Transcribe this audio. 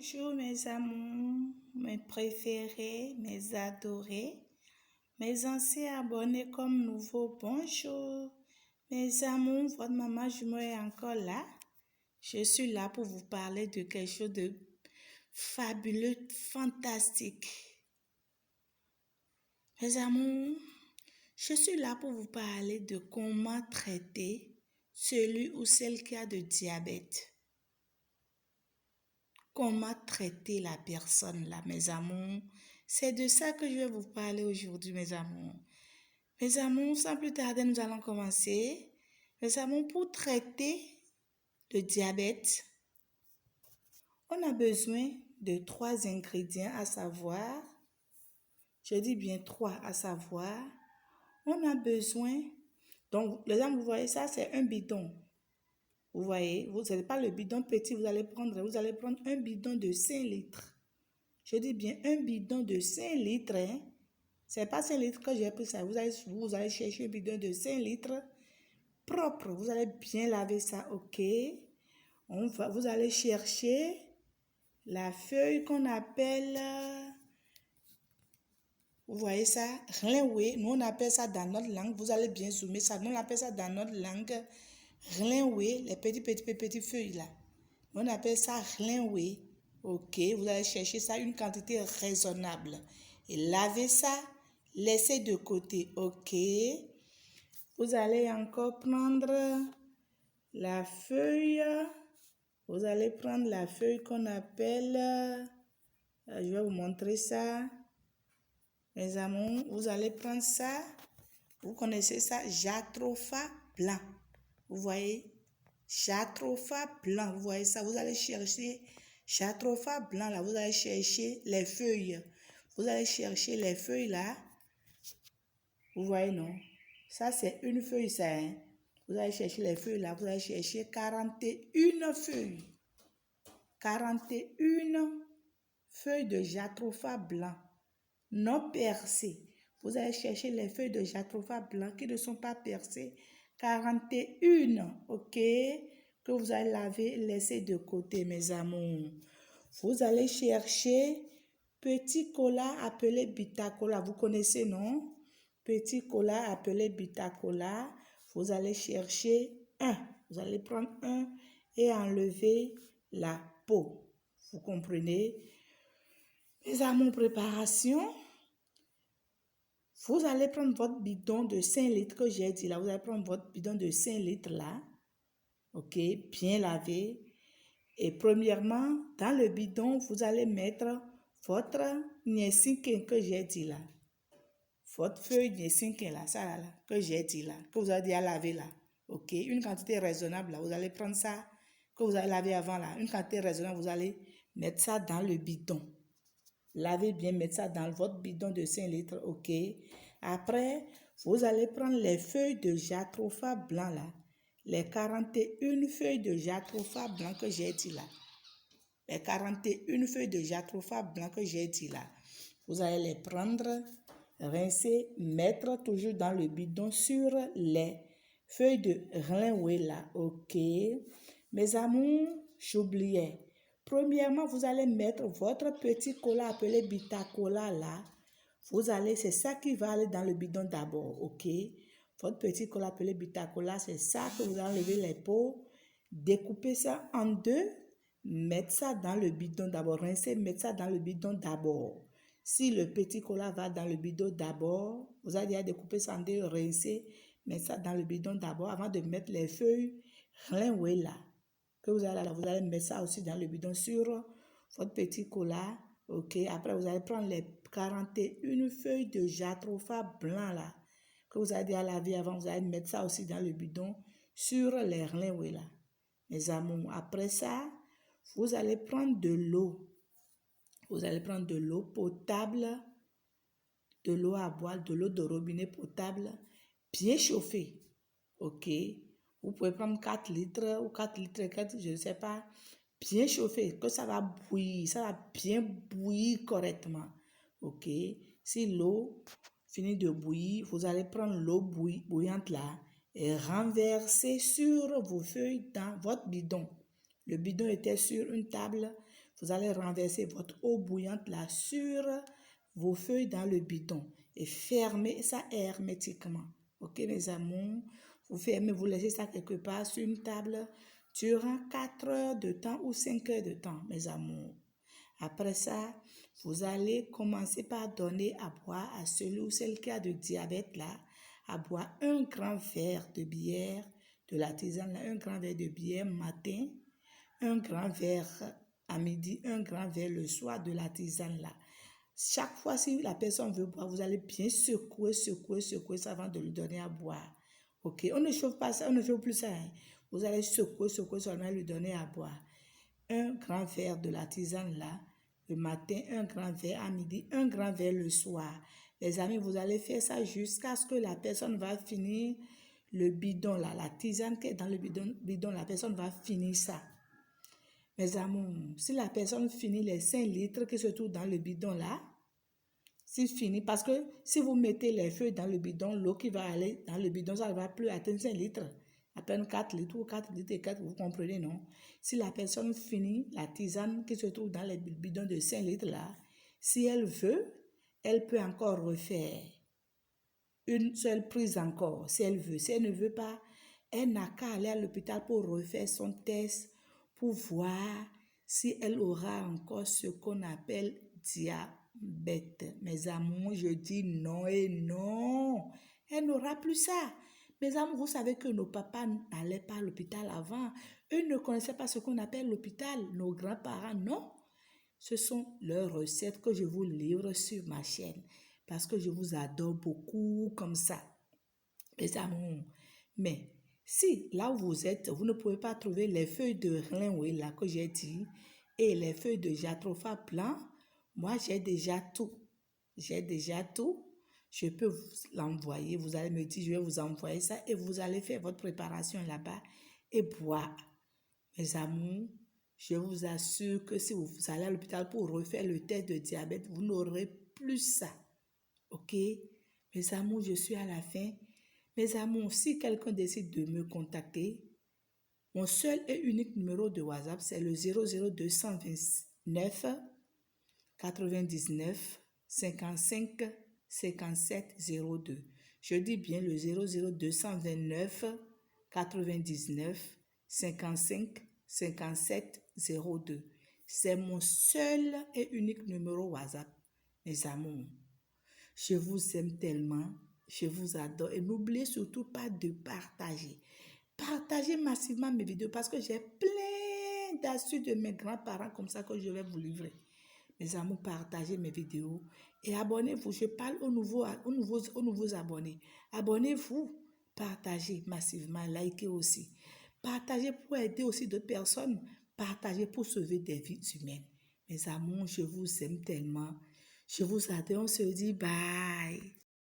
Bonjour mes amours, mes préférés, mes adorés, mes anciens abonnés comme nouveaux, bonjour. Mes amours, votre maman jumeau est encore là. Je suis là pour vous parler de quelque chose de fabuleux, fantastique. Mes amours, je suis là pour vous parler de comment traiter celui ou celle qui a de diabète. Comment traiter la personne là, mes amours. C'est de ça que je vais vous parler aujourd'hui, mes amours. Mes amours, sans plus tarder, nous allons commencer. Mes amours, pour traiter le diabète, on a besoin de 3 ingrédients, à savoir, je dis bien 3, à savoir, on a besoin, donc, les amis, vous voyez ça, c'est un bidon. Vous voyez, vous n'avez pas le bidon petit, vous allez prendre un bidon de 5 litres. Je dis bien un bidon de 5 litres. Hein. Ce n'est pas 5 litres que j'ai pris ça. Vous allez chercher un bidon de 5 litres propre. Vous allez bien laver ça, ok. Vous allez chercher la feuille qu'on appelle, vous voyez ça, rinoué. Nous on appelle ça dans notre langue, vous allez bien zoomer ça. Nous on appelle ça dans notre langue rinoué, les petits feuilles là. On appelle ça rinoué. Ok, vous allez chercher ça, une quantité raisonnable. Et lavez ça, laissez de côté. Ok. Vous allez encore prendre la feuille. Vous allez prendre la feuille qu'on appelle, je vais vous montrer ça. Mes amours, vous allez prendre ça. Vous connaissez ça, jatropha blanc. Vous voyez, jatropha blanc. Vous voyez ça, vous allez chercher jatropha blanc là. Vous allez chercher les feuilles. Vous allez chercher les feuilles là. Vous voyez, non? Ça, c'est une feuille, ça. Hein? Vous allez chercher les feuilles là. Vous allez chercher 41 feuilles. 41 feuilles de jatropha blanc. Non percées. Vous allez chercher les feuilles de jatropha blanc qui ne sont pas percées. 41, ok? Que vous allez laver et laisser de côté, mes amours. Vous allez chercher petit cola appelé Bitacola. Vous connaissez, non? Petit cola appelé Bitacola. Vous allez chercher un. Vous allez prendre un et enlever la peau. Vous comprenez? Mes amours, préparation. Vous allez prendre votre bidon de 5 litres que j'ai dit là. Vous allez prendre votre bidon de 5 litres là. Ok, bien lavé. Et premièrement, dans le bidon, vous allez mettre votre niacinque que j'ai dit là. Votre feuille niacinque là, ça là, que j'ai dit là, que vous avez déjà lavé là. Ok, une quantité raisonnable là. Vous allez prendre ça que vous avez lavé avant là. Une quantité raisonnable, vous allez mettre ça dans le bidon. Lavez bien, mettez ça dans votre bidon de 5 litres, ok. Après, vous allez prendre les feuilles de jatropha blanc là. Les 41 feuilles de jatropha blanc que j'ai dit là. Les 41 feuilles de jatropha blanc que j'ai dit là. Vous allez les prendre, rincer, mettre toujours dans le bidon sur les feuilles de rinoué là, ok. Mes amours, j'oubliais. Premièrement, vous allez mettre votre petit cola appelé Bitacola là. C'est ça qui va aller dans le bidon d'abord, ok? Votre petit cola appelé Bitacola, c'est ça que vous enlevez les peaux, découpez ça en deux, mettez ça dans le bidon d'abord, rincez, mettez ça dans le bidon d'abord. Si le petit cola va dans le bidon d'abord, vous allez déjà découper ça en deux, rincer, mettez ça dans le bidon d'abord avant de mettre les feuilles rinouées là. Que vous allez mettre ça aussi dans le bidon sur votre petit cola. Ok, après vous allez prendre les 41 feuilles de jatropha blanc là. Que vous avez déjà lavé avant, vous allez mettre ça aussi dans le bidon sur les rinouées là. Mes amours, après ça, vous allez prendre de l'eau. Vous allez prendre de l'eau potable, de l'eau à boire, de l'eau de robinet potable, bien chauffée. Ok. Vous pouvez prendre 4 litres ou 4 litres, 4, je ne sais pas, bien chauffé, que ça va bouillir, ça va bien bouillir correctement. Ok, si l'eau finit de bouillir, vous allez prendre l'eau bouillante là et renverser sur vos feuilles dans votre bidon. Le bidon était sur une table, vous allez renverser votre eau bouillante là sur vos feuilles dans le bidon et fermez ça hermétiquement. Ok, mes amours? Vous fermez, vous laissez ça quelque part sur une table durant 4 heures de temps ou 5 heures de temps, mes amours. Après ça, vous allez commencer par donner à boire à celui ou celle qui a de diabète là, à boire un grand verre de bière, de la tisane, un grand verre de bière matin, un grand verre à midi, un grand verre le soir de la tisane là. Chaque fois, si la personne veut boire, vous allez bien secouer ça avant de lui donner à boire. Ok, on ne chauffe pas ça, on ne chauffe plus ça. Hein. Vous allez secouer seulement lui donner à boire. Un grand verre de la tisane là, le matin, un grand verre à midi, un grand verre le soir. Les amis, vous allez faire ça jusqu'à ce que la personne va finir le bidon là, la tisane qui est dans le bidon, la personne va finir ça. Mes amours, si la personne finit les 5 litres qui se trouvent dans le bidon là, c'est fini. Parce que si vous mettez les feuilles dans le bidon, l'eau qui va aller dans le bidon, ça ne va plus atteindre 5 litres. À peine 4 litres ou 4 litres et 4, vous comprenez, non? Si la personne finit la tisane qui se trouve dans le bidon de 5 litres là, si elle veut, elle peut encore refaire une seule prise encore, si elle veut. Si elle ne veut pas, elle n'a qu'à aller à l'hôpital pour refaire son test, pour voir si elle aura encore ce qu'on appelle diabète. Mes amours, je dis non et non. Elle n'aura plus ça. Mes amours, vous savez que nos papas n'allaient pas à l'hôpital avant. Eux ne connaissaient pas ce qu'on appelle l'hôpital. Nos grands-parents, non. Ce sont leurs recettes que je vous livre sur ma chaîne. Parce que je vous adore beaucoup comme ça. Mes amours. Mais si là où vous êtes, vous ne pouvez pas trouver les feuilles de Renoué là que j'ai dit et les feuilles de Jatropha blanc, moi j'ai déjà tout. J'ai déjà tout. Je peux vous l'envoyer. Vous allez me dire, je vais vous envoyer ça et vous allez faire votre préparation là-bas et boire. Mes amours, je vous assure que si vous allez à l'hôpital pour refaire le test de diabète, vous n'aurez plus ça. Ok? Mes amours, je suis à la fin. Mes amours, si quelqu'un décide de me contacter, mon seul et unique numéro de WhatsApp, c'est le 00229 99 55 57 02. Je dis bien le 00229 99 55 57 02. C'est mon seul et unique numéro WhatsApp, mes amours. Je vous aime tellement, je vous adore et n'oubliez surtout pas de partager. Partagez massivement mes vidéos parce que j'ai plein d'astuces de mes grands-parents comme ça que je vais vous livrer. Mes amours, partagez mes vidéos et abonnez-vous. Je parle aux nouveaux abonnés. Abonnez-vous, partagez massivement, likez aussi. Partagez pour aider aussi d'autres personnes. Partagez pour sauver des vies humaines. Mes amours, je vous aime tellement. Je vous adore, on se dit bye.